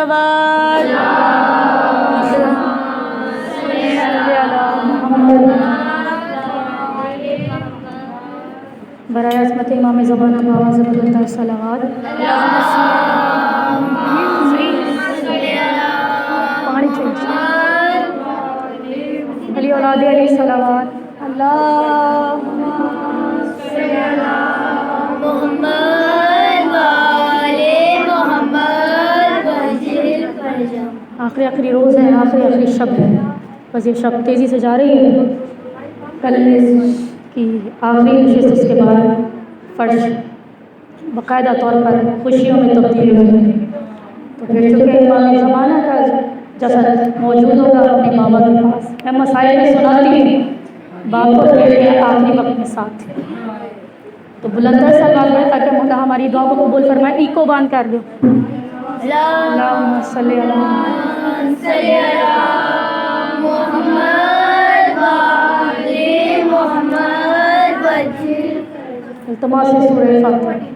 सलावत। बराए अज़मत इमाम ज़माना बावाज़ बुलंद सलावत। पानी चाहिए। अली औलाद अली सलावत। आखिरी रोज़ है, आखिरी शब है। बस ये शब तेज़ी से जा रही है। कल की आखिरी नशिस्त, उसके बाद फ़र्श बाकायदा तौर पर खुशियों में तब्दील हो जाएगी। तो फिर चूँकि इमाम ज़माना का जसद मौजूद होगा अपने बाबा के पास, मैं मसाइल में सुनाती हूँ, बाप को लेके आखिरी वक्त में साथ। तो बुलंद सलावत है ताकि मौला हमारी दुआ को कबूल फरमाए। इको बांध कर दो। अल्लाहुम्मा सल्ली अला इल्तिमास से सूरह फातिहा।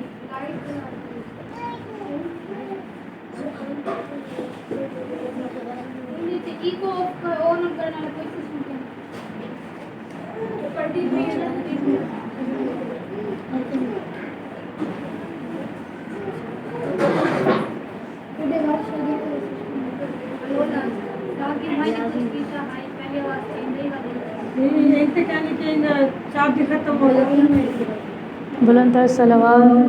बुलंद सलावत।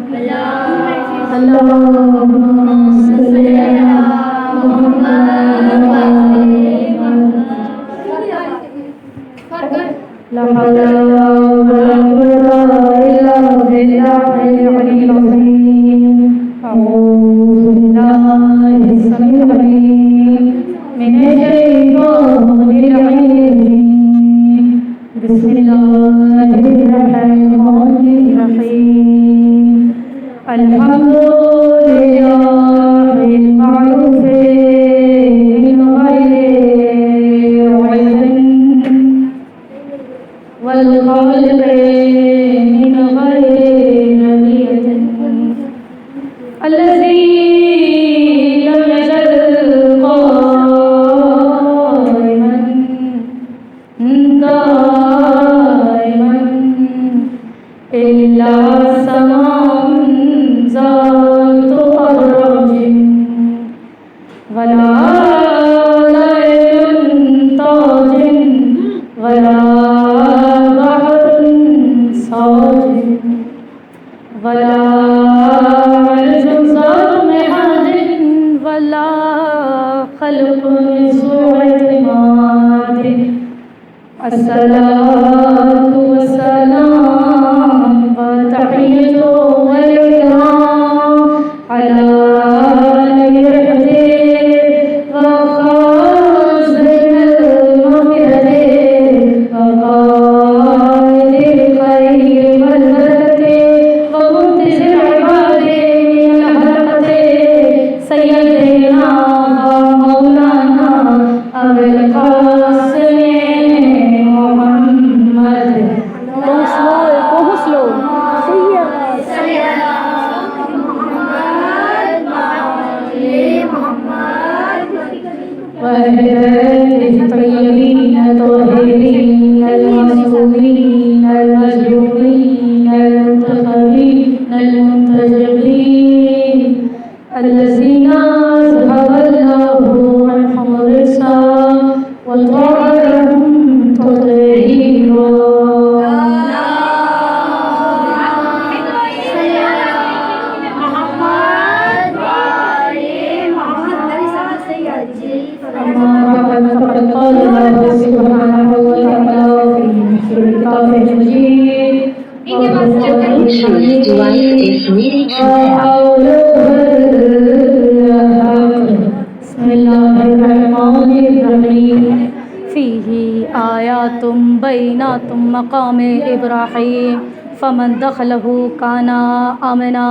मकाम इब्राहीम फमन दखलहु काना आमना।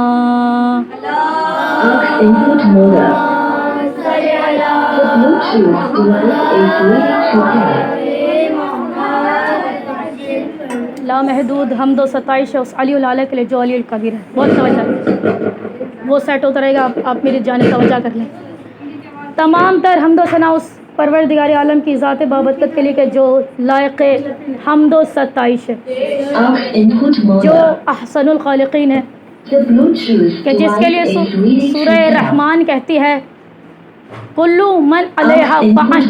लामहदूद हमदो सताइश उस अली उल के लिए जो अली कबीर है। बहुत तवज्जो, वो सेट होता रहेगा। आप मेरी जाने तवज्जो कर लें। तमाम तर हम्द व सना उस परवरदिगार आलम की ज़ात बाबरकत के लिए कि जो लायक हम्द व सताइश है, जो अहसनुल खालिकीन है, कि जिसके लिए सूरह रहमान कहती है कुल्लु मन अलैहा फ़ान,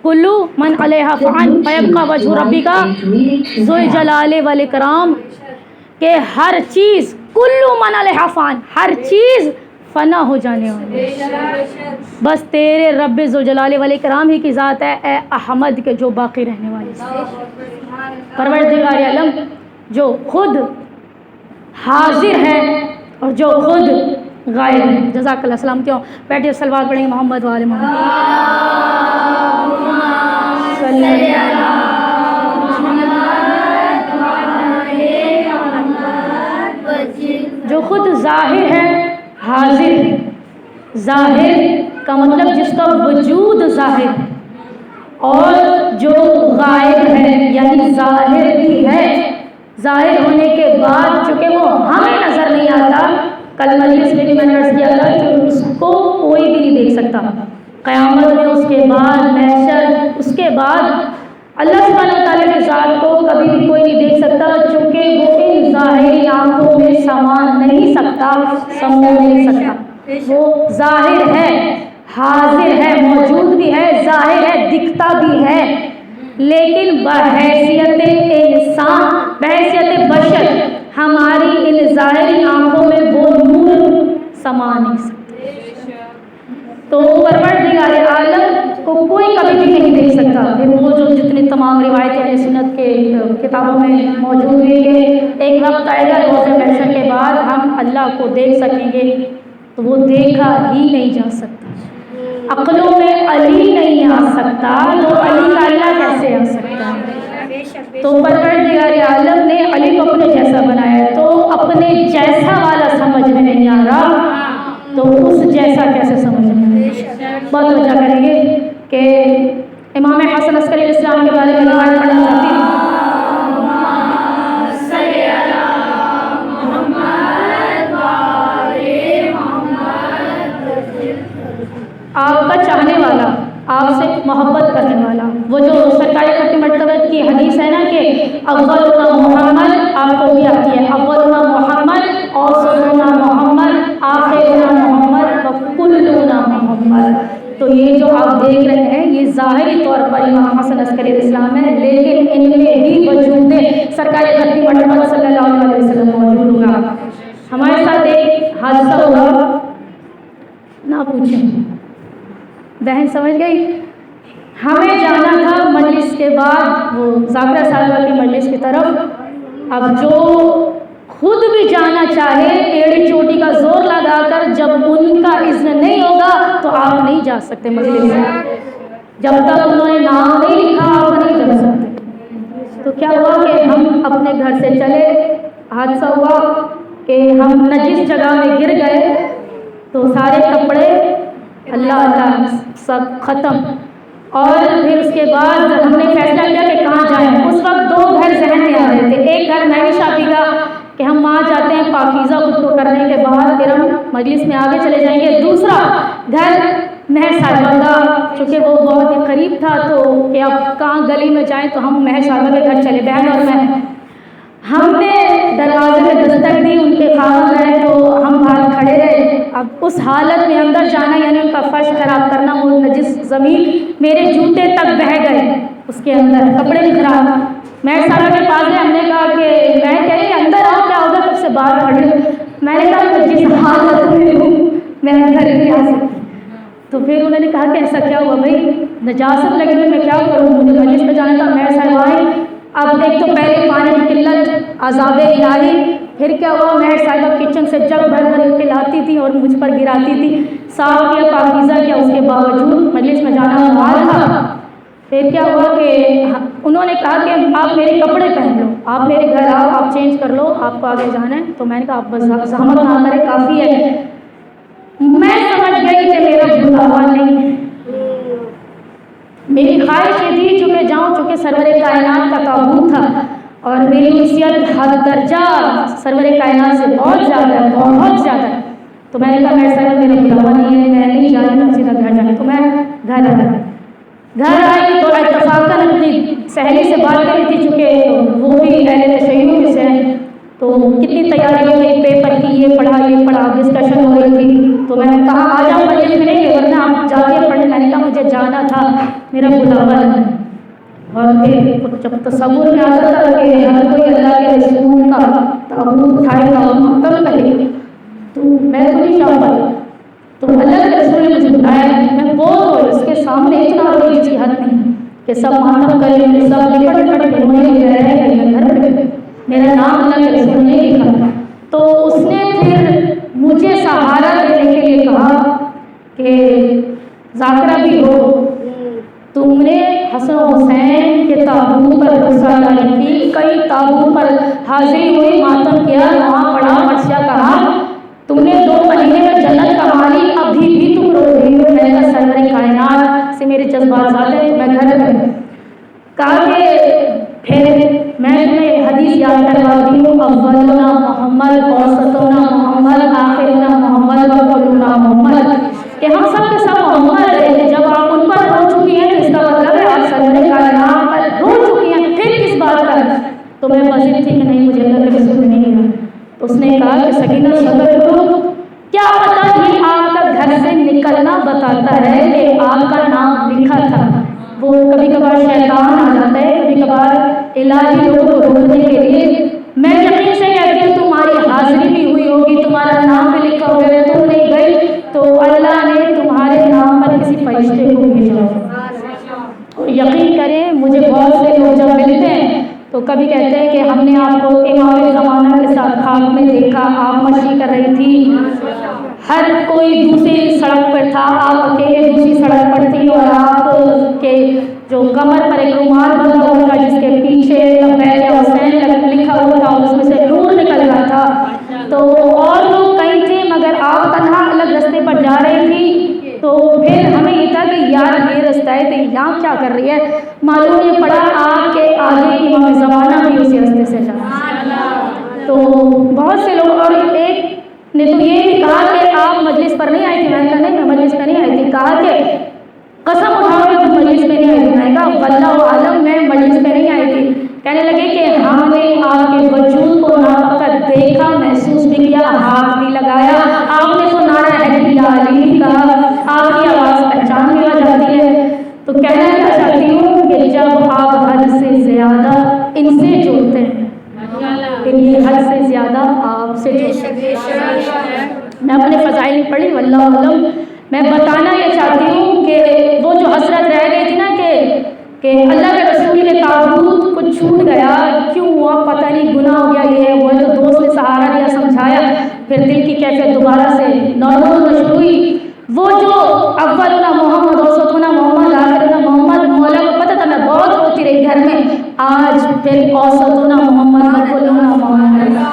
कुल्लु मन अलैहा फ़ान फयब्का वजहु रब्बिका ज़ुल जलाल वल इकराम, के हर चीज़ कुल्लु मन अलैहा फ़ान, हर चीज़ फ़ना हो जाने वाली, बस तेरे रब्बे ज़ुल जलाल वल इकराम ही की ज़ात है ए अहमद के जो बाकी रहने वाली, परवरदिगार आलम जो खुद हाजिर है और जो खुद गायब है। जज़ाकल्लाह। सलाम। क्यों बैठिए, सलवात पढ़ेंगे मोहम्मद वाले मोहम्मद। जो खुद ज़ाहिर है, हाजिर है। ज़ाहिर का मतलब जिसका वजूद ज़ाहिर, और जो गायब है यानी ज़ाहिर भी है, ज़ाहिर होने के बाद चूँकि वो हमें नज़र नहीं आता, कल मजलिस में भी मैंने अर्ज़ किया था कि उसको कोई भी नहीं देख सकता, क़यामत में, उसके बाद महशर, उसके बाद अल्लाह सुब्हानहू व तआला की ज़ात को कभी भी कोई नहीं देख सकता, चूँकि वो इन ज़ाहिरी आँखों में समा नहीं सकता, समो नहीं सकता। वो ज़ाहिर है, हाजिर है, मौजूद भी है, ज़ाहिर है, दिखता भी है, लेकिन बहैसियत इंसान, बहैसियत बशर, हमारी इन ज़ाहिरी आँखों में वो नूर समा नहीं सकता। तो परवरदिगार आलम को कोई कभी भी नहीं देख सकता। फिर वो जो जितनी तमाम रिवायतें अहले सुन्नत के किताबों में मौजूद है कि एक वक्त आएगा रोज़े महशर के बाद हम अल्लाह को देख सकेंगे, तो वो देखा ही नहीं जा सकता। अक़लों में अली नहीं आ सकता, तो अली का अल्लाह कैसे आ सकता है? तो परवरदिगार आलम ने अली को अपने जैसा बनाया, तो अपने जैसा वाला समझ में नहीं आ रहा, तो उस जैसा कैसे समझ में? बहुत वजह करेंगे कि इमाम हसन अस्करी अलैहिस्सलाम के बारे में रिवायत पढ़ना चाहती हूँ। आपका चाहने वाला, आपसे मोहब्बत करने वाला, वो जो सरकार खत्म मर्तबत की हदीस है ना कि अव्वलुना मोहम्मद, आपको भी आती है अव्वलुना मोहम्मद, औसतुना मोहम्मद, आखिरुना मोहम्मद व कुल्लुना मोहम्मद। तो ये जो आप देख रहे हैं ये ज़ाहिरी तौर पर इमाम हसन अस्करी अलैहिस्सलाम है, लेकिन इनमें भी वजूद सरकार खत्म मर्तबत सल्लल्लाहु अलैहि वसल्लम मौजूद होगा। हमारे साथ एक हादसा हुआ, ना पूछें, बहन समझ गई। हमें जाना था मजलिस के बाद वो ज़ाकिरा साहिबा की मजलिस की तरफ। अब जो खुद भी जाना चाहे एड़ी चोटी का जोर लगाकर, जब उनका इज़्न नहीं होगा तो आप नहीं जा सकते मजलिस में, जब तक उन्होंने नाम नहीं लिखा आप नहीं जा सकते। तो क्या हुआ कि हम अपने घर से चले, हादसा हुआ कि हम नजिस जगह में गिर गए, तो सारे कपड़े अल्लाह अल्लाह सब ख़त्म। और फिर उसके बाद हमने फैसला किया कि कहाँ जाएं। उस वक्त दो घर जहन में आ रहे थे, एक घर महवी शादी का कि हम वहाँ जाते हैं पाकीज़ा खुद को करने के बाद फिर हम मजलिस में आगे चले जाएंगे, दूसरा घर महर साहिबा का, चूँकि वो बहुत ही करीब था, तो कि अब कहाँ गली में जाएँ, तो हम महर साहिबा के घर चले, बहन और मैं। हमने दरवाजे में दस्तक दी, उनके खामन गए तो हम बाहर खड़े रहे। अब उस हालत में अंदर जाना यानी उनका फर्श खराब करना, वो नजिस ज़मीन मेरे जूते तक बह गए, उसके अंदर कपड़े भी खराब। मैं साहब के पास गए, हमने कहा कि मैं कह रही अंदर आओ, क्या होगा, कब से बाहर खड़े हूँ। मैंने कहा जिस हालत में हूँ मैं अंदर नहीं आ सकती। तो फिर उन्होंने कहा कि ऐसा क्या हुआ भाई, नजासत लगी हुई, मैं क्या करूँ, मुझे मजलिस में जाना था। मैं साहब आए, अब एक तो पहले पानी की किल्लत, अज़ाब इलाही, फिर क्या हुआ, महर साहिबा किचन से जग भर भर के लाती थी और मुझ पर गिराती थी। साफ किया, पाकीज़ा किया, उसके बावजूद मजलिस में जाना मुहाल था। फिर क्या हुआ कि उन्होंने कहा कि आप मेरे कपड़े पहन लो, आप मेरे घर आओ, आप चेंज कर लो, आपको आगे जाना है। तो मैंने कहा आप बस ज़हमत ना करें, काफ़ी है। मैं समझ गई कि मेरा बुलावा नहीं है, मेरी ख्वाहिश ये थी चूँकि जाऊँ, चूँकि सरवर कायनात का ताबूत था और मेरी उसियत हद दर्जा सरवर कायनात से बहुत ज़्यादा है, बहुत ज़्यादा। तो मैंने कहा मेरे सर मेरा बुलावा नहीं है, मैं नहीं जा रही, मैं सीधा घर जाना। तो मैं घर आई तो इत्तफाकन अपनी सहेली से बात करी थी, चूँकि वो भी अहले तशय्युअ में से हैं, तो कितनी तैयारी हो गई पेपर की, ये पढ़ा डिस्कशन हो रही थी। तो मैंने कहा आ जाओ मस्जिद में, नहीं वरना आप जाके पढ़। मैंने कहा मुझे जाना था, मेरा बुलावा है। और फिर जब तसव्वुर में आता था कि हर कोई अल्लाह के रसूल का ताबूत उठाएगा और मातम करेगा, तो मैं तो नहीं जा पाई। तो अल्लाह के रसूल ने मुझे बुलाया, मैं बहुत रोई, उसके सामने इतना रोई जिसकी हद नहीं, कि सब मातम करें, सब लिपट के रोने लग रहे हैं घर पे, मेरा नाम अल्लाह के रसूल ने लिखा। तो उसने फिर मुझे सहारा देने के लिए कहा कि ज़ाकरा भी हो, तुमने हसन हुसैन के ताबूत पर गुस्सा डाली थी, कई ताबूत पर हाजिरी हुई, मातम किया, वहाँ पढ़ा, मर्सिया कहा, तुमने 2 महीने में जन्नत कमा ली, अभी भी तुम रो रही हो। मैंने कहा सरवरे कायनात से मेरे जज्बात ज़्यादा है, तो मैं घर में कहा कि फिर मैं तुम्हें हदीस याद करवाती हूँ, अव्वलुना मोहम्मद, औसतुना मोहम्मद, आखिरुना मोहम्मद, वकुलुना मोहम्मद, कि हम सब के सब मोहम्मद हैं। जब आप उन पर रो चुकी हैं तो इसका मतलब है आप सरवरे कायनात पर रो चुकी हैं, फिर किस बात का। तो मैं बस थी कि नहीं, मुझे अल्लाह के रसूल नहीं है। तो उसने कहा कि सकीना सब्र करो, क्या पता ये आपका घर से निकलना बताता है कि आपका नाम लिखा था। वो कभी कभार शैतान आ जाता है, कभी कभार इलाही लोगों को रोकने के लिए। मैं यकीन से कहती हूँ तुम्हारी हाजिरी भी हुई होगी, तुम्हारा नाम भी लिखा होगा, तुम नहीं गई तो अल्लाह ने तुम्हारे नाम पर किसी फरिश्ते को भेजा। और यकीन करें, मुझे बहुत से लोग जब मिलते हैं तो कभी कहते हैं कि हमने आपको इमाम ज़माना के साथ ख्वाब में देखा, आप मशी कर रही थी, हर कोई दूसरी सड़क पर था, आप अकेले दूसरी सड़क पर थी, और आप के जो कमर पर एक रुमाल बंधा हुआ था जिसके पीछे लब्बैक हुसैन लिखा हुआ था, उसमें से नूर निकल रहा था। तो और लोग कहीं थे मगर आप तन्हा अलग रास्ते पर जा रही थी। तो फिर हमें ये था कि यार ये रास्ता है, तो यहाँ क्या कर रही है। मालूम ये पड़ा आपके आगे इमाम ज़माना भी उसी रास्ते से जा रहा। तो बहुत से लोग, और एक ने तो ये भी कहा कि आप मजलिस पर नहीं आई थी। मैंने कहा नहीं, मैं मजलिस पर नहीं आई थी। कहा कि कसम उठाओ कि तुम मजलिस में नहीं आई थी। मैंने कहा वल्लाहु आलम मैं मजलिस में नहीं आई थी। कहने लगे कि हमने आपके वजूद को ना फकत देखा, महसूस भी किया, हाथ भी लगाया, आपने तो नारा हैदरी भी कहा, आपकी आवाज़ पहचान में आ जाती है। तो कहना क्या चाहती हूँ कि जब आप हद से ज़्यादा इनसे जुड़ते हैं, ये हद से ज़्यादा आपसे जुड़ते हैं। मैं अपने फ़ज़ाइल पढ़ी, वल्लाहु आलम। मैं बताना ये चाहती हूँ कि वो जो हसरत रह गई थी ना कि अल्लाह के रसूल के ताबूत कुछ छूट गया, क्यों हुआ पता नहीं, गुनाह हो गया, ये वो है। तो दोस्त ने सहारा दिया, समझाया, फिर दिल की कैफियत दोबारा से नॉर्मल शुरू हुई। वो जो अव्वलुना मोहम्मद, औसतुना मोहम्मद, आखिरुना मोहम्मद, मौला को पता था मैं बहुत रोती रही घर में। आज फिर औसतुना मोहम्मद, वकुलुना मोहम्मद।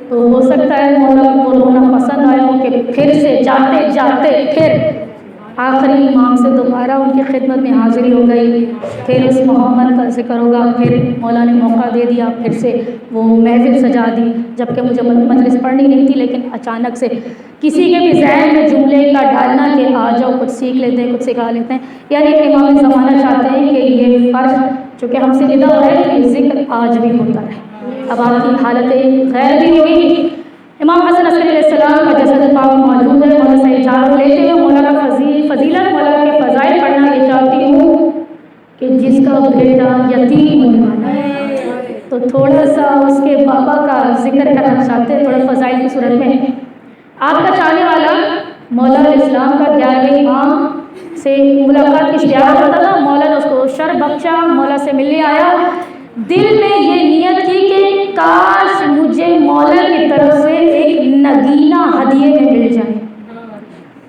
तो हो सकता है मौला को रोना पसंद आया हो कि फिर से जाते जाते फिर आखिरी इमाम से दोबारा उनकी खिदमत में हाजिरी हो गई, फिर उस मोहम्मद का जिक्र होगा। फिर मौला ने मौका दे दिया, फिर से वो महफिल सजा दी, जबकि मुझे मजलिस पढ़नी नहीं थी, लेकिन अचानक से किसी के भी जहन में जुमले का डालना कि आ जाओ कुछ सीख लेते हैं, कुछ सिखा लेते हैं। यानी इमाम ज़माना चाहते हैं कि ये फ़र्ज चूँकि हमसे विदा हो रहा है, तो ये जिक्र आज भी होता रहे। अब आपकी हालत खैर भी हुई। इमाम हसन अलैहिस्सलाम का जसद पाक मौजूद है। मौला से इजाज़त लेते हुए मौला का फजीलत, मौला के फ़ज़ाइल पढ़ना ये चाहती हूँ कि जिसका बेटा यतीम होने वाला है, तो थोड़ा सा उसके बाबा का जिक्र करना चाहते हैं, थोड़ा फ़ज़ाइल की सूरत में। आपका चाहने वाला मौला इस्लाम का 11वें इमाम से मुलाकात की इश्तिहार करता था। मौला ने उसको शर बख्शा, मौला से मिलने आया। दिल में ये नियत की कि काश मुझे मौला की तरफ से एक नगीना हदिये में मिल जाए।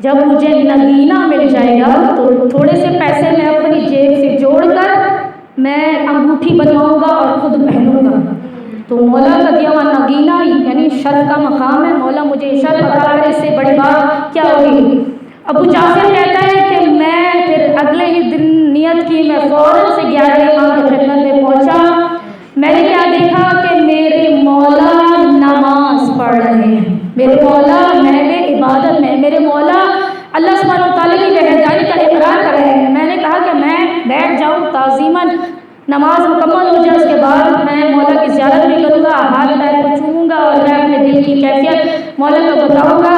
जब मुझे नगीना मिल जाएगा तो थोड़े से पैसे मैं अपनी जेब से जोड़कर मैं अंगूठी बनवाऊंगा और खुद पहनूंगा। तो मौला का दिया हुआ नगीना यानी शर्त का मकाम है। मौला मुझे शर्त अता करे, इससे बड़ी बात क्या होगी। अबू जाफर कहता है कि मैं फिर अगले ही दिन नियत की, मैं फौरन से 11 इमाम की खिदमत में पहुंचा। मैंने क्या देखा कि मेरे मौला नमाज पढ़ रहे हैं, मेरे मौला महवे इबादत में, मेरे मौला अल्लाह सुब्हानहू व तआला की वहदानी का इकरार कर रहे हैं। मैंने कहा कि मैं बैठ जाऊँ ताज़ीमन, नमाज मुकम्मल हो जाए, उसके बाद मैं मौला की ज़ियारत भी करूँगा, हाथ पैर को छूऊँगा और मैं अपने दिल की कैफियत मौला को बताऊँगा।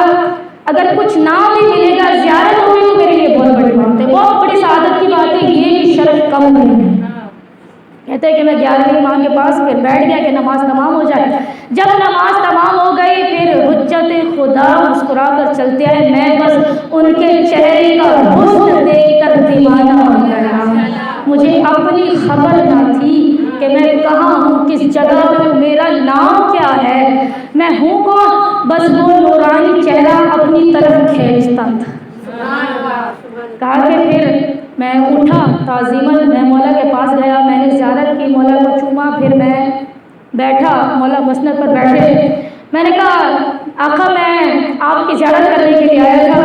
अगर कुछ ना भी मिलेगा, ज़ियारत होगी तो मेरे लिए बहुत बड़ी बात है, बहुत बड़ी सआदत की बात है, ये भी शर्फ कम नहीं है। कहते हैं कि मैं 11वें इमाम के पास फिर बैठ गया कि नमाज तमाम हो जाए। जब नमाज तमाम हो गई फिर हुज्जत खुदा मुस्कुरा कर चलते आए। मैं बस उनके चेहरे का हुस्न देख कर दीवाना हो गया। मुझे अपनी खबर ना थी कि मैं कहाँ हूँ, किस जगह पे हूँ, मेरा नाम क्या है, मैं हूँ कौन। बस वो नूरानी चेहरा अपनी तरफ खींचता था। कहा कि फिर मैं उठा ताज़ीमन, मैं मौला के पास गया, मैंने ज़ियारत की, मौला को चूमा, फिर मैं बैठा, मौला मसनद पर बैठे। मैंने कहा आका मैं आपकी ज़ियारत करने के लिए आया था।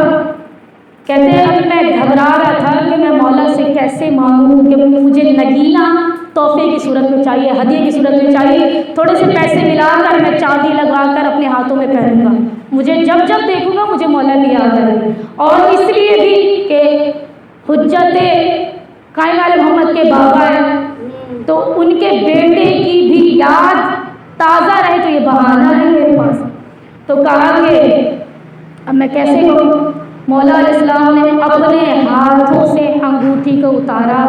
कहते हैं अब मैं घबरा रहा था कि मैं मौला से कैसे मांगूँ कि मुझे नगीना तोहफे की सूरत में चाहिए, हदिये की सूरत में चाहिए, थोड़े से पैसे मिलाकर मैं चांदी लगवाकर अपने हाथों में पहनूंगा, मुझे जब जब देखूंगा मुझे मौला की याद आएगी। और इसलिए भी कि हुज्जत कायम वाले मोहम्मद के बाबा हैं तो उनके बेटे की भी याद ताज़ा रहे, तो ये बहाना है मेरे पास। तो कहा कि अब मैं कैसे कहूँ। मौला अलैहिस्सलाम ने अपने हाथों से अंगूठी को उतारा।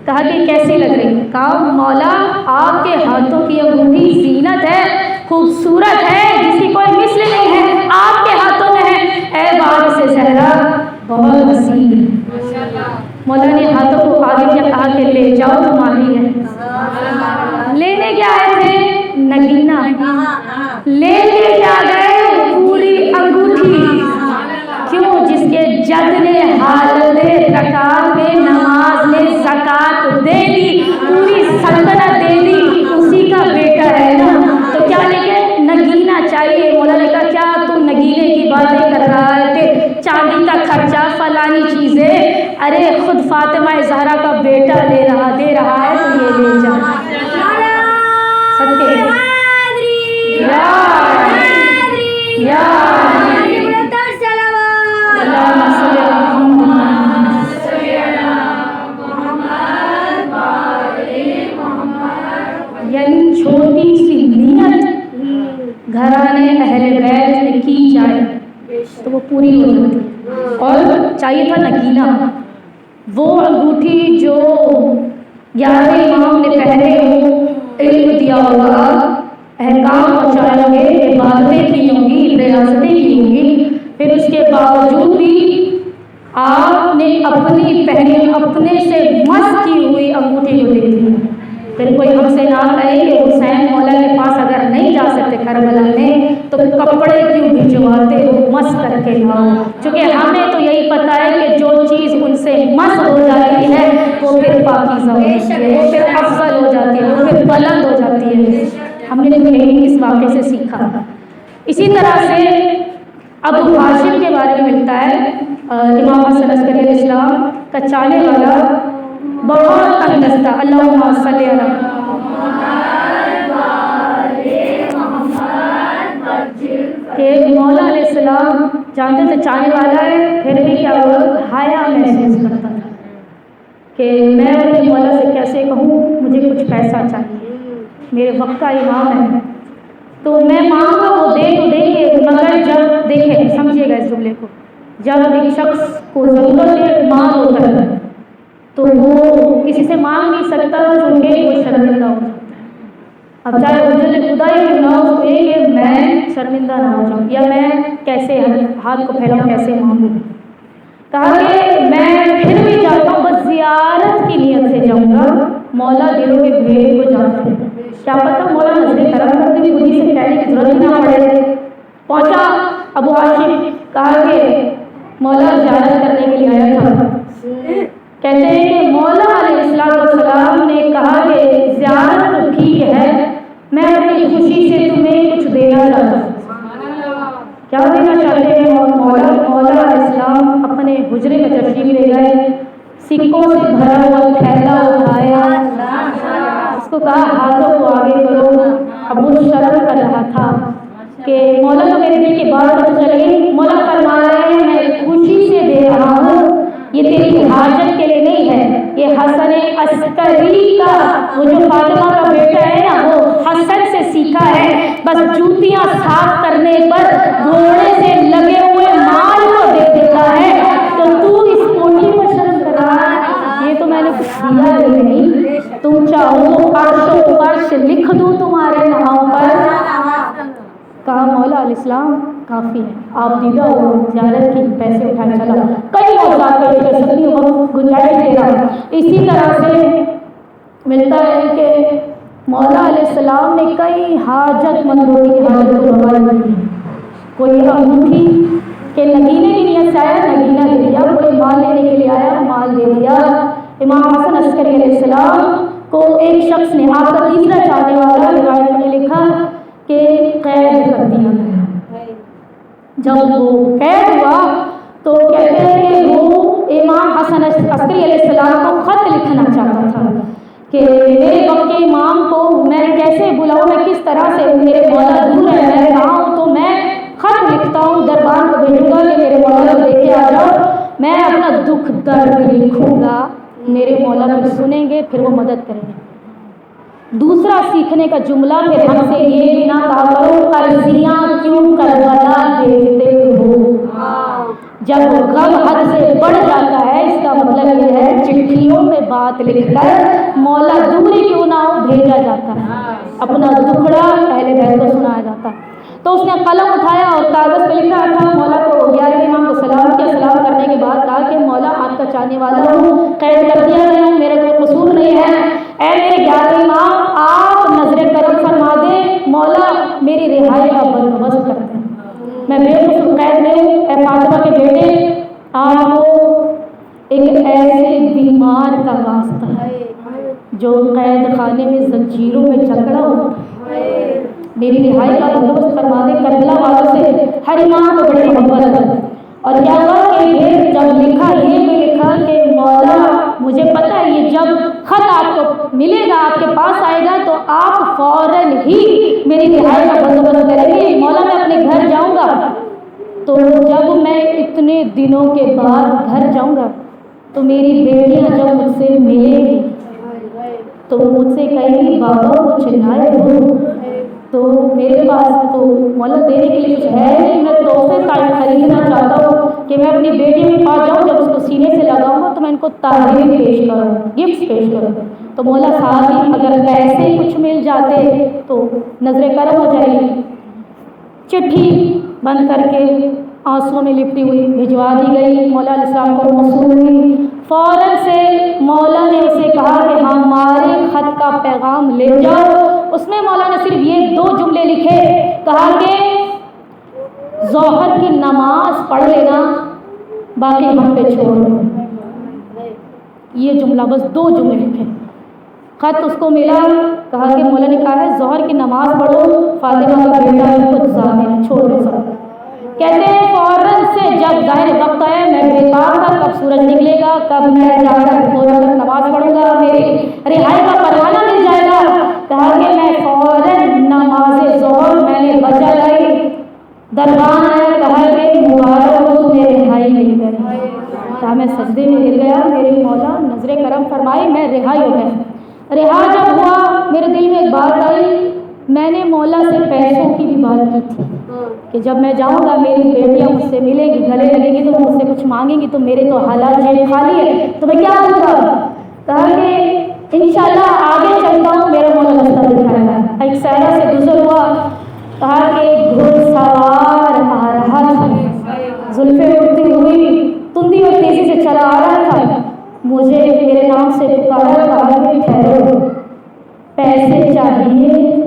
कहा कि कैसी लग रही है। कहा मौला आपके हाथों की अंगूठी ज़ीनत है, खूबसूरत है, जिसकी कोई मिस्ल नहीं है, आपके हाथों में है। ऐ वारिस ज़हरा बहुत हसीन है। मौला ने हाथों को आगे किया, कहा कि ले जाओ तुम्हारी है। लेने क्या आए थे? नगीना। लेके क्या गए? पूरी अंगूठी। क्यों? जिसके जद ने हालत रकात में नमाज में ज़कात दे दी, पूरी सल्तनत दे दी, उसी का बेटा है ना। तो क्या लेके? नगीना चाहिए। मौला ने कहा क्या तू नगीने की बातें कर रहा है, चांदी का खर्चा फलानी चीज़ें, अरे खुद फातिमा ज़हरा का बेटा दे रहा है तो ये ले जा। सत्य यानी छोटी सी नियत घराने अहले बैत में की जाए तो वो पूरी हो जाती। और चाहिए था नगीना, वो अंगूठी जो 11वें इमाम ने पहने हो, इल्म दिया होगा, अहकाम पहुँचाए होंगे, इबादतें की होंगी, रियासतें की होंगी, फिर उसके बावजूद भी आपने अपनी पहनी अपने से मस की हुई अंगूठी को दे दी। फिर कोई हमसे ना कहे कि हुसैन मौला के पास अगर नहीं जा सकते करबला में तो कपड़े क्यों भिजवाते हो, मस करके लाओ। क्योंकि हमें तो यही पता है कि जो चीज़ उनसे मस हो जाती है वो फिर पाकीज़ा हो जाती है, वो फिर अफजल हो जाती है, वो फिर बुलंद हो जाती है। हमने तो यही इस वाक़े से सीखा। इसी तरह से अबू हाशिम के बारे में मिलता है, इमाम हसन अस्करी अलैहिस्सलाम का चाले वाला बहुत तंगदस्त था। अल्लाहुम्मा सल्ली अला के मौला अलैहिस्सलाम जानते थे चाले वाला है, फिर भी क्या हुआ, हाया महसूस करता था कि मैं अपने मौला से कैसे कहूँ मुझे कुछ पैसा चाहिए, मेरे वक्त का इमाम है तो मैं मांगा वो दे तो देंगे, मगर जब देखे समझिएगा इस जुमले को, जब एक शख्स को ज़रूरत माल होता है तो वो किसी से मांग नहीं सकता क्योंकि वो शर्मिंदा हो जाता है। अब चाहे हुज्जत खुदा ही क्यों ना हो, उसको ये कि मैं शर्मिंदा ना हो जाऊँ या मैं कैसे हाथ को फैलाऊँ, कैसे मांगूँ। कहा कि मैं फिर भी जाता हूँ, बस ज़ियारत की नीयत से जाऊँगा। मौला दिलों के भेद को जानते हैं, क्या पता मौला नजरें करम करते हुए खुद ही से कहने की जरूरत ना पड़े। पहुँचा अबू हाशिम, कहा कि मौला ज़ियारत करने के लिए आया था। कहते हैं कि मौला अलैहिस्सलाम क्या देना चाहते हैं? मौला इस्लाम अपने हुजरे में तशरीफ ले गए, सिक्कों से भरा हुआ थैला उठाया, उसको कहा हाथों को आगे करो। अब वो शर्म कर रहा था कि मौला तो मेरे दिल की बात पता चल गई। मौला फरमा रहे हैं मैं खुशी से दे रहा हूँ, ये तेरी हाजत के लिए नहीं है, ये हसन अस्करी का, वो जो फातिमा का बेटा है ना, वो हसन से सीखा है। बस जूतियां साफ करने पर घोड़े से लगे हुए माल को दे देता है, तो तू इस कोठी पर शर्म कर रहा है? ये तो मैंने कुछ दिया ही नहीं, तुम चाहो तो अर्शो फर्श लिख दूं तुम्हारे नाम पर। कहा मौला इस्लाम काफ़ी है, आप दीदा हो ज़ियारत की, पैसे उठाए चला। कई मौज़ात पेश कर सकती हूँ, गुंजाइश दे रहा हूँ। इसी तरह से मिलता है कि मौला अलैहिस्सलाम ने कई हाजतमंदों की हाजत को रवाई की। कोई अंगूठी के नगीने की नियत से आया, नगीना दे दिया। कोई माल लेने के लिए आया, माल दे दिया। इमाम हसन अस्करी अलैहिस्सलाम को एक शख्स ने, आपका तीसरा चाहने वाला, रिवायत में लिखा कि कैद कर दिया गया। जब वो कैद हुआ तो कहते हैं कि वो इमाम हसन अस्करी अलैहिस्सलाम को खत लिखना चाहता था कि मेरे वक्त के इमाम को मैं कैसे बुलाऊं, मैं किस तरह से, मेरे मौला दूर है, मैं कहाँ हूँ, तो मैं खत लिखता हूँ, दरबार को भेजूंगा कि मेरे मौला को देखे आ जाओ, मैं अपना दुख दर्द लिखूंगा, मेरे मौला फिर सुनेंगे, फिर वो मदद करेंगे। दूसरा सीखने का जुमला फिर हमसे ये भी ना कहा करो अर्जियां क्यों करबला देखते हो। जब गम हद से बढ़ जाता है, इसका मतलब ये है चिट्ठियों में बात लिखकर मौला दूरी क्यों ना हो भेजा जाता है, अपना दुखड़ा पहले बहन को सुनाया जाता है। तो उसने कलम उठाया और कागज़ पे लिखा था, मौला को 11वें इमाम को सलाम किया। सलाम करने के बाद कहा कि मौला आपका चाहने वाला हूँ, कैद कर दिया गया हूँ, मेरा कोई कसूर नहीं है, ऐ मेरे 11वें इमाम आप नजर करम फरमा दे, मौला मेरी रिहाई का बंदोबस्त कर दें, मैं बेकसूर कैद में हूँ। ऐ फातिमा के बेटे, आपको एक ऐसे बीमार का वास्ता है जो कैद खाने में जंजीरों में जकड़ा होता है, मेरी रिहाई का बंदोबस्त फरमा दे। करबला वालों से हर इमाम को बड़ी मोहब्बत है। और क्या हुआ कि ये जब लिखा, ये भी लिखा कि मौला मुझे पता है ये जब खत आपको मिलेगा, आपके पास आएगा, तो आप फौरन ही मेरी रिहाई का बंदोबस्त करेंगे। मौला मैं अपने घर जाऊंगा, तो जब मैं इतने दिनों के बाद घर जाऊंगा तो मेरी बेटियां जब मुझसे मिलेंगी तो मुझसे कहेंगी बाबा वो चिल्लाए हो, तो मेरे पास तो मौला देने के लिए कुछ है नहीं, मैं तोहफे खरीदना चाहता हूँ कि मैं अपनी बेटी के पास जाऊँ, जब उसको सीने से लगाऊंगा तो मैं इनको तारीफ पेश करूँ, गिफ्ट पेश करूँ। तो मौला साहब ही अगर पैसे कुछ मिल जाते तो नजर करम हो जाएगी। चिट्ठी बंद करके आंसुओं में लिपटी हुई भिजवा दी गई, मौला अलैहिस्सलाम को मौसूल हुई। फौरन से मौला ने उसे कहा कि हमारे खत का पैगाम ले जाओ। उसमें मौला ने सिर्फ ये 2 जुमले लिखे, कहा कि ज़ोहर की नमाज पढ़ लेना, बाकी हम पे छोड़ दो। ये जुमला, बस 2 जुमले लिखे। खत उसको मिला, कहा कि मौला ने कहा है ज़ोहर की नमाज पढ़ो, फातिमा का बेटा है खुद ज़ाहिर, छोड़ दो सब। कहते हैं फौरन से जब ज़ाहिर वक्त आया, मैं बेताब था कब सूरज निकलेगा, कब मैं जाकर 2 रकात नमाज पढ़ूंगा, मेरी रिहाई का परवाना मिल जाएगा। कहा कि मैं फौरन नमाज ज़ोहर मैंने बचा लाई, दरबान आया, कहा कि मुबारक हो मेरे रिहाई मिल गई। कहा मैं सजदे में गिर गया, मेरे मौला नजरे करम फरमाई, मैं रिहाई हो गया। रिहा जब हुआ मेरे दिल में एक बात आई, मैंने मौला से पैसों की भी बात की थी कि जब मैं जाऊंगा मेरी बेटियां मुझसे मिलेंगी, गले लगेंगी, तो मुझसे कुछ मांगेंगी, तो मेरे तो हालात जेब खाली है, तो मैं क्या दूंगा। कहा कि इंशाल्लाह आगे चलता हूँ, मेरा मौला रास्ता दिखाएगा। एक सहरा से गुजर हुआ, कहा कि घुड़सवार आ रहा था, जुल्फे उड़ती हुई तुंदी और तेजी से चला आ रहा था, मुझे मेरे नाम से पुकारा, कहा कि ठहरो, पैसे चाहिए।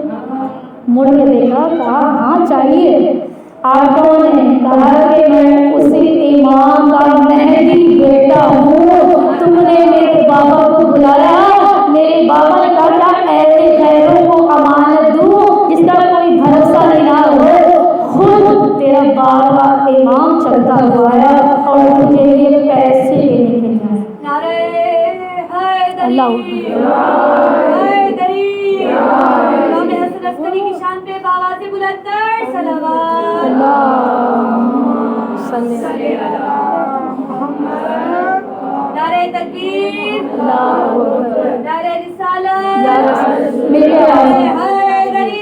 मुड़ के देखा, कहा हाँ चाहिए। आठों ने कहा कि मैं उसी इमाम का मेहदी बेटा हूँ, तुमने मेरे बाबा को बुलाया, मेरे बाबा ने कहा क्या ऐसे खैरों को अमानत दूँ जिसका कोई भरोसा नहीं ना हो, खुद तेरा बाप करवाया और उनके लिए पैसे देने के लिए नारे हैदरी अल्लाह हैदरी इमाम हसन अस्करी की शान पे बावाज़े बुलंद कर सलावत अल्लाह सल्ले नारे तकबीर अल्लाह नारे रिसालत या रसूल मेरे नारे हैदरी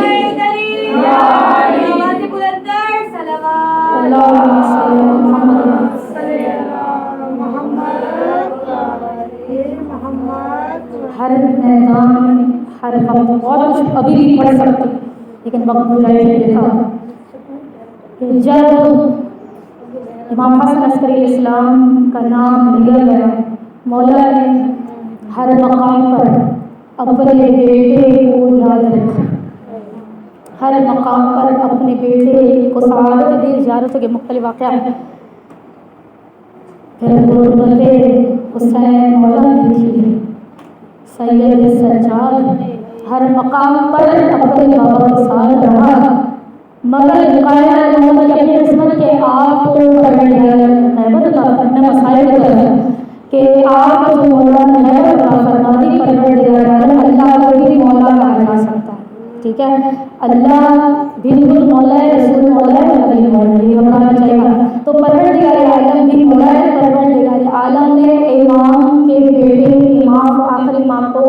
हैदरी बावाज़े बुलंद कर सलावत अल्लाह सल्ले हर मैदान हर वक्त बहुत कुछ अभी भी पढ़ सकते लेकिन वक्त गुजारिश देखा कि जब इमाम हसन अस्करी इस्लाम का नाम लिया गया मौला ने हर मकाम पर अपने बेटे को याद रखा हर मकाम पर अपने बेटे को सआदत दी ज़ियारतों के मुख्तलिफ वाक़या फिर गुरबत हुसैन मौला देखी सैयद सज्जाद हर मकाम पर अपने बाबा के साथ रहा मगर कायनात मोहम्मद की अपनी किस्मत के आपको गैबत अता फरमा मसाइल कि आप जो मौला ने गैबत अता फरमा दी परवरदिगार आलम अल्लाह को भी मौला कहा जा सकता है ठीक है अल्लाह बिल्कुल मौला है रसूल मौला है नबी मौला है ये बताना चाहिए तो परवरदिगार आलम भी मौला है परवरदिगार आलम ने इमाम के बेटे इमाम आखिरी इमाम को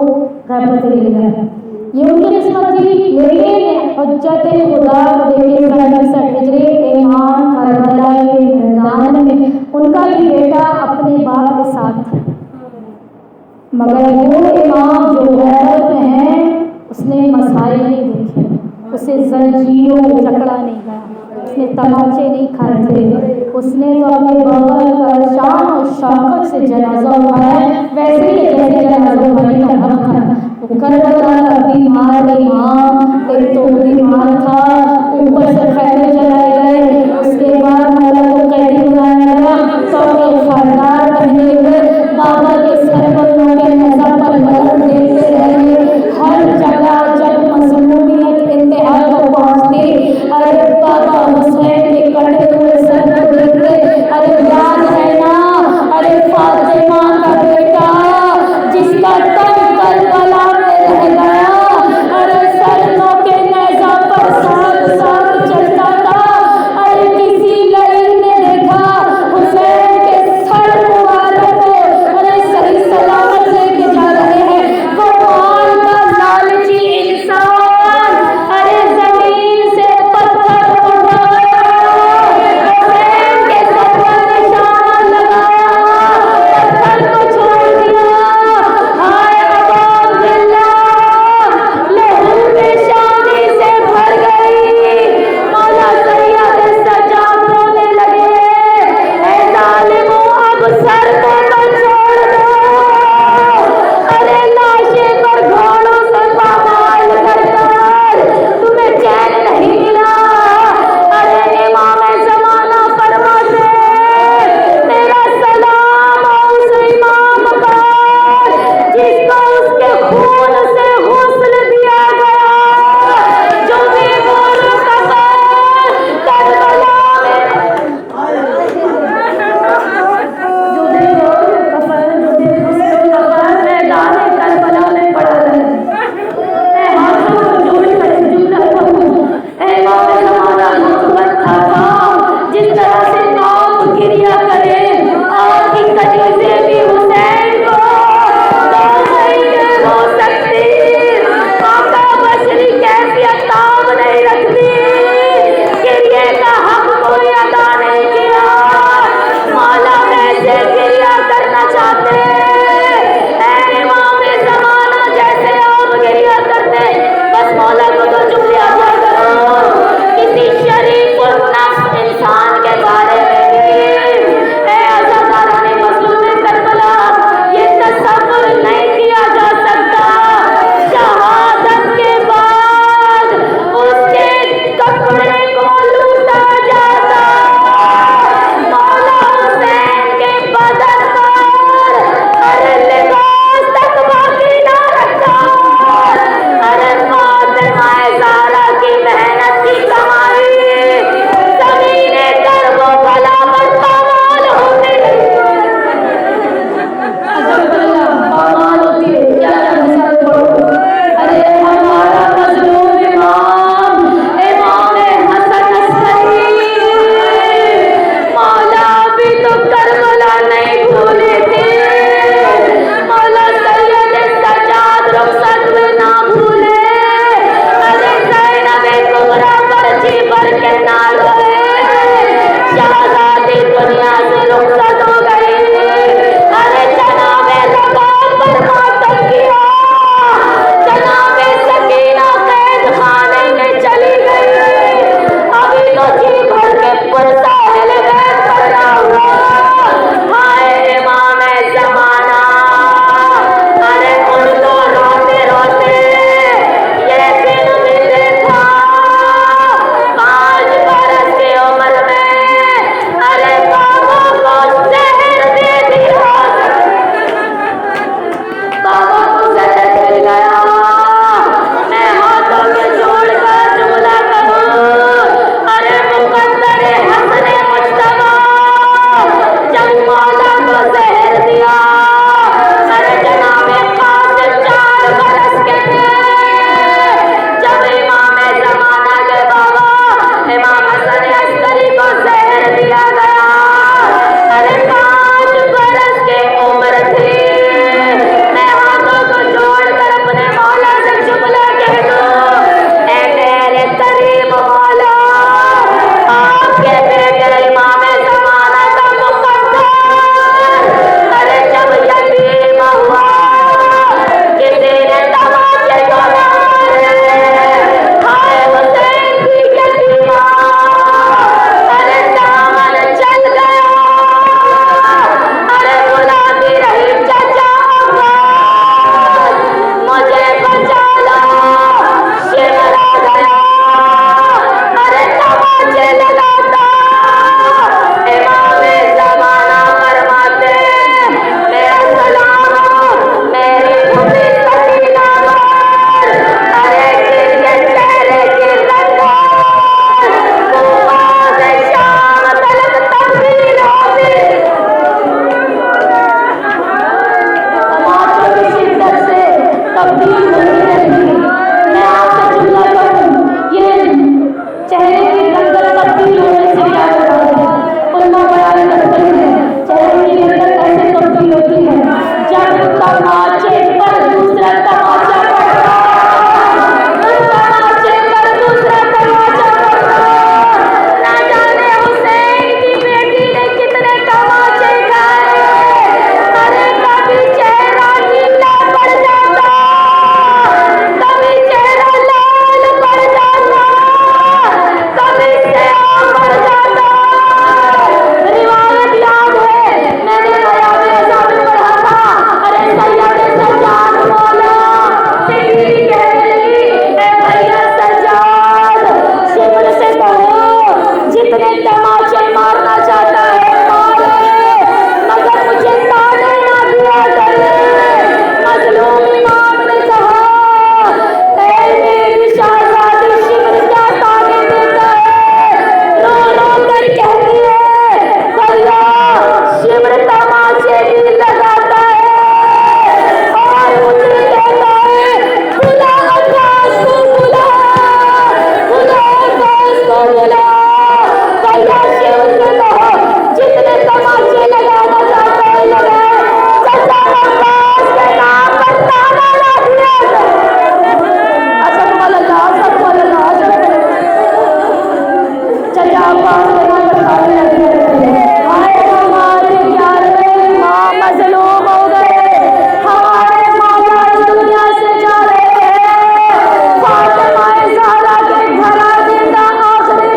गैबत दे दिया ये उनकी किस्मत थी लेकिन हुज्जत खुदा को देखे 67 हिजरी इमाम करबला के मैदान में उनका भी बेटा अपने बाप के साथ था मगर वो इमाम जो गैबत में है उसने मसाइल नहीं देखे उसे जंजीरों में जकड़ा नहीं गया उसने तमाचे नहीं खाए थे उसने तो अपने बाबा का शान और शौकत से जनाजा उठाया वैसे ही जैसे जनाजा उठाने का हक था करबला का बीमार इमाम एक तो बीमार था ऊपर से खैर जलाए गए उसके बाद मौला को कैदी बनाया गया तो खानदार पहने हुए बाबा के सर पर उनके नजर पर नजर देते रहे हर जगह जब मजलूमियत इंतहा को पहुंचती अरे बाबा हुसैन के कटे हुए सर को देखते अरे याद है ना अरे फातिमा का बेटा जिसका तन करबला में रह गया अरे सरनों के नज़र सुन लो, कैलाशी उनसे कहो, जितने तमाचे लगाना चाहते हैं लगाए, चचा अब्बास के नाम पर ताला ना दिया जाए। असद वाला चचा अब्बास के नाम पर ताला ना दिया जाए। हाय हमारे प्यारे माँ मजलूम हो गए, हमारे मौला इस दुनिया से जा रहे हैं। फातिमा ज़हरा के घराने का आखिरी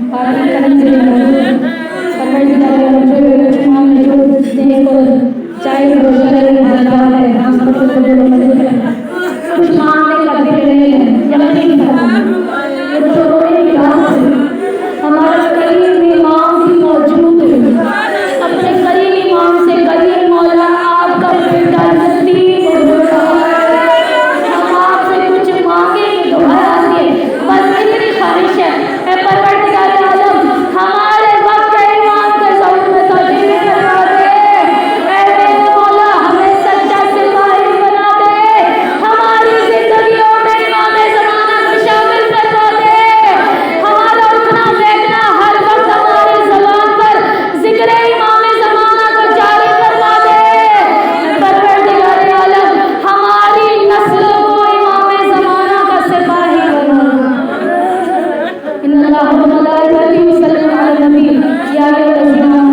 आपकी करम से परवरदिगार आलम जो मांग जो देखो चाहे वो शरीर हलाल है हम सबको मदद है कुछ मांगने का दिल नहीं है यकीन करना ये तो रोने की बात है हमारा करीम इमाम भी मौजूद है अपने करीम इमाम से करीम मौला आपका बेटा नसीब हो रहा है हम आपसे कुछ मांगे दुआ आती है बस इतनी ख्वाहिश है परवरदिगार आलम हमारे वक्त के इमाम के सऊद में तब्दील करवा दे ऐ मेरे मौला हमें सच्चा सिपाही बना दे हमारी जिंदगियों में इमाम ज़माना को शामिल करवा दे हमारा उठना बैठना हर वक्त हमारी ज़बान पर जिक्र इमाम ज़माना को जारी करवा दे परवरदिगार आलम हमारी नस्लों को इमाम ज़माना का सिपाही बना इन्नल्लाह व मलाइकतहु युसल्लूना अलन नबी या अय्युहल्लज़ीना